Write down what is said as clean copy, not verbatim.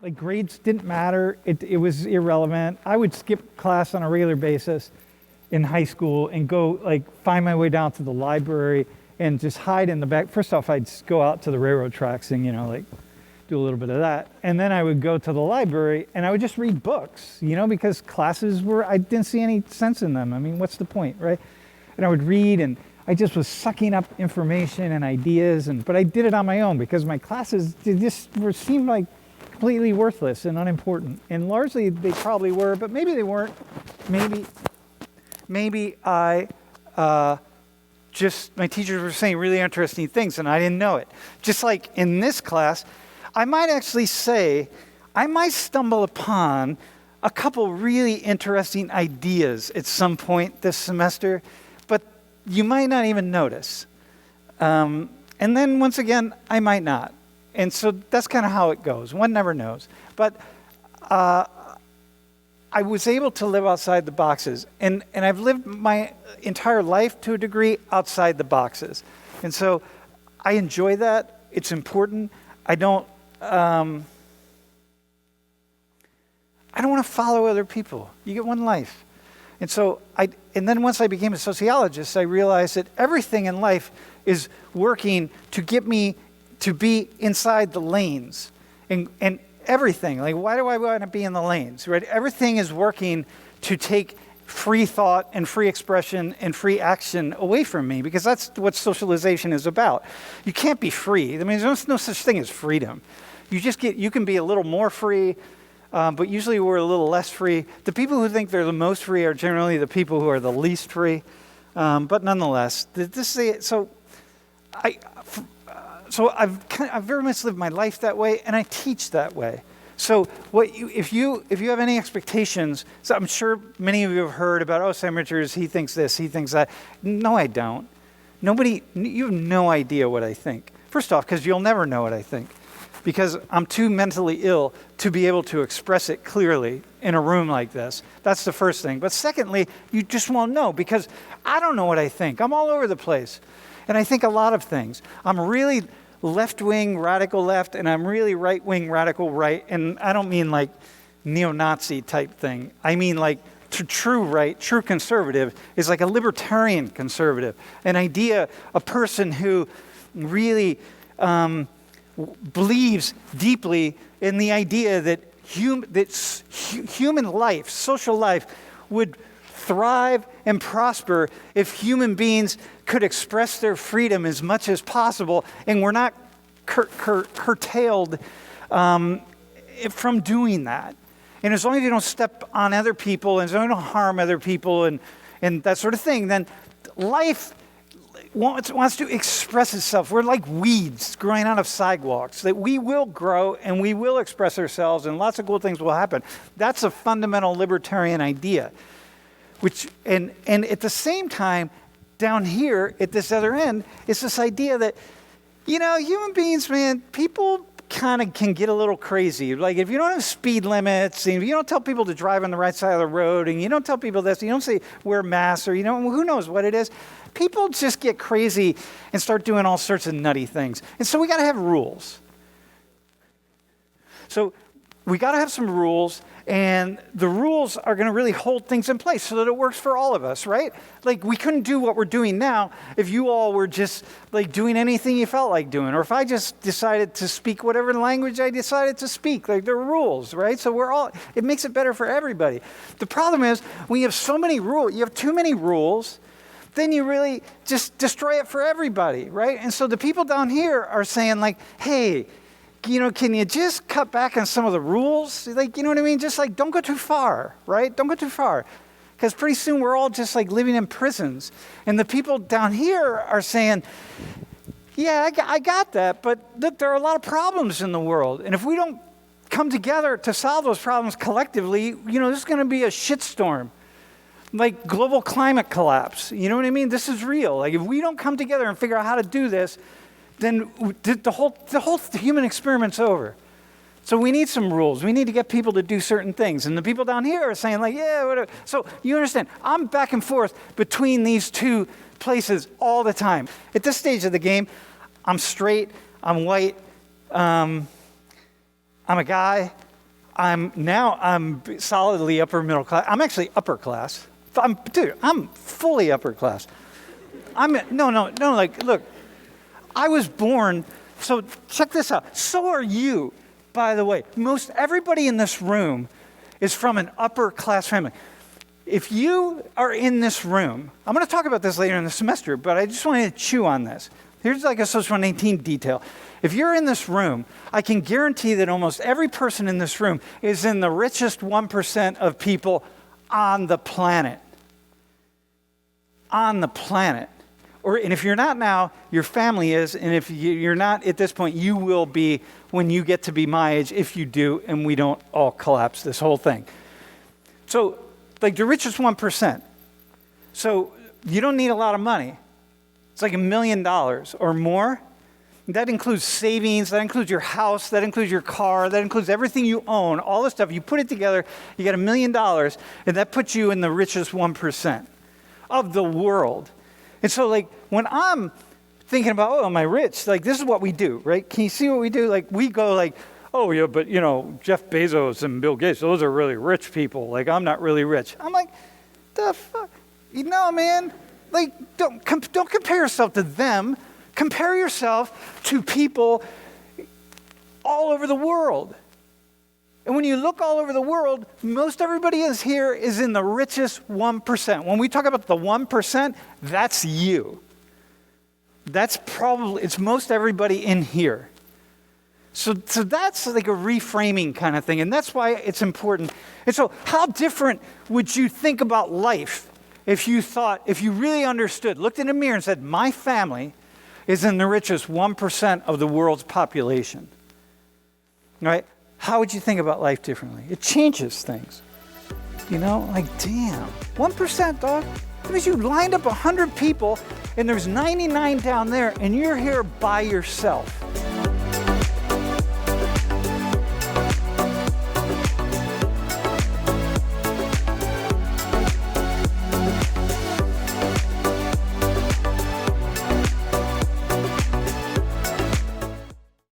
Like grades didn't matter. It was irrelevant. I would skip class on a regular basis in high school and go like find my way down to the library and just hide in the back. First off, I'd go out to the railroad tracks and, like do a little bit of that. And then I would go to the library and I would just read books, because classes I didn't see any sense in them. I mean, what's the point, right? And I would read and I just was sucking up information and ideas, but I did it on my own because my classes seemed like completely worthless and unimportant. And largely they probably were, but maybe they weren't. Maybe I my teachers were saying really interesting things and I didn't know it. Just like in this class, I might actually say, I might stumble upon a couple really interesting ideas at some point this semester, but you might not even notice. And then once again, I might not. And so that's kind of how it goes. One never knows. But I was able to live outside the boxes. And I've lived my entire life to a degree outside the boxes. And so I enjoy that. It's important. I don't want to follow other people. You get one life. And so and then once I became a sociologist, I realized that everything in life is working to get me to be inside the lanes. And everything, like why do I want to be in the lanes, right? Everything is working to take free thought and free expression and free action away from me, because that's what socialization is about. You can't be free. I mean, there's no such thing as freedom. You can be a little more free, but usually we're a little less free. The people who think they're the most free are generally the people who are the least free. But nonetheless, I've very much lived my life that way, and I teach that way. So if you have any expectations, so I'm sure many of you have heard about, Sam Richards, he thinks this, he thinks that. No, I don't. You have no idea what I think. First off, because you'll never know what I think, because I'm too mentally ill to be able to express it clearly in a room like this. That's the first thing. But secondly, you just won't know, because I don't know what I think. I'm all over the place. And I think a lot of things. I'm really left-wing radical left, and I'm really right-wing radical right. And I don't mean like neo-Nazi type thing. I mean like true right, true conservative is like a libertarian conservative. An idea, a person who really believes deeply in the idea that human life, social life, would thrive and prosper if human beings could express their freedom as much as possible and were not curtailed from doing that. And as long as you don't step on other people and as long as you don't harm other people and that sort of thing, then life wants to express itself. We're like weeds growing out of sidewalks, that we will grow and we will express ourselves and lots of cool things will happen. That's a fundamental libertarian idea. And at the same time, down here at this other end, it's this idea that, human beings, man, people kind of can get a little crazy. Like if you don't have speed limits, and if you don't tell people to drive on the right side of the road, and you don't tell people this, you don't say wear masks, or who knows what it is, people just get crazy and start doing all sorts of nutty things. And so we got to have rules. So we got to have some rules, and the rules are going to really hold things in place so that it works for all of us, right? Like we couldn't do what we're doing now if you all were just like doing anything you felt like doing, or if I just decided to speak whatever language I decided to speak. Like there are rules, right? So it makes it better for everybody. The problem is when you have so many rules, you have too many rules, then you really just destroy it for everybody, right? And so the people down here are saying like, hey, can you just cut back on some of the rules? Like, you know what I mean? Just like, don't go too far, right? Don't go too far. Because pretty soon we're all just like living in prisons. And the people down here are saying, yeah, I got that, but there are a lot of problems in the world. And if we don't come together to solve those problems collectively, this is going to be a shitstorm. Like global climate collapse. You know what I mean? This is real. Like if we don't come together and figure out how to do this, then the whole human experiment's over. So we need some rules. We need to get people to do certain things. And the people down here are saying like, yeah, whatever. So you understand, I'm back and forth between these two places all the time. At this stage of the game, I'm straight, I'm white, I'm a guy, I'm solidly upper middle class. I'm actually upper class. I'm fully upper class. Look, I was born, so check this out. So are you, by the way. Most everybody in this room is from an upper class family. If you are in this room, I'm going to talk about this later in the semester, but I just wanted to chew on this. Here's like a social 19 detail. If you're in this room, I can guarantee that almost every person in this room is in the richest 1% of people on the planet. On the planet. And if you're not now, your family is, and if you're not at this point, you will be when you get to be my age, if you do, and we don't all collapse this whole thing. So, like the richest 1%. So, you don't need a lot of money. It's like $1 million or more. That includes savings, that includes your house, that includes your car, that includes everything you own, all this stuff. You put it together, you get $1 million, and that puts you in the richest 1% of the world. And so, like, when I'm thinking about, oh, am I rich? Like, this is what we do, right? Can you see what we do? Like, we go like, oh, yeah, but, Jeff Bezos and Bill Gates, those are really rich people. Like, I'm not really rich. I'm like, the fuck? Man, like, don't compare yourself to them. Compare yourself to people all over the world. And when you look all over the world, most everybody is here is in the richest 1%. When we talk about the 1%, that's you. It's most everybody in here. So that's like a reframing kind of thing, and that's why it's important. And so how different would you think about life if you really understood, looked in a mirror and said, my family is in the richest 1% of the world's population, right? How would you think about life differently? It changes things. Like, damn, 1%, dog. That means you lined up 100 people and there's 99 down there and you're here by yourself.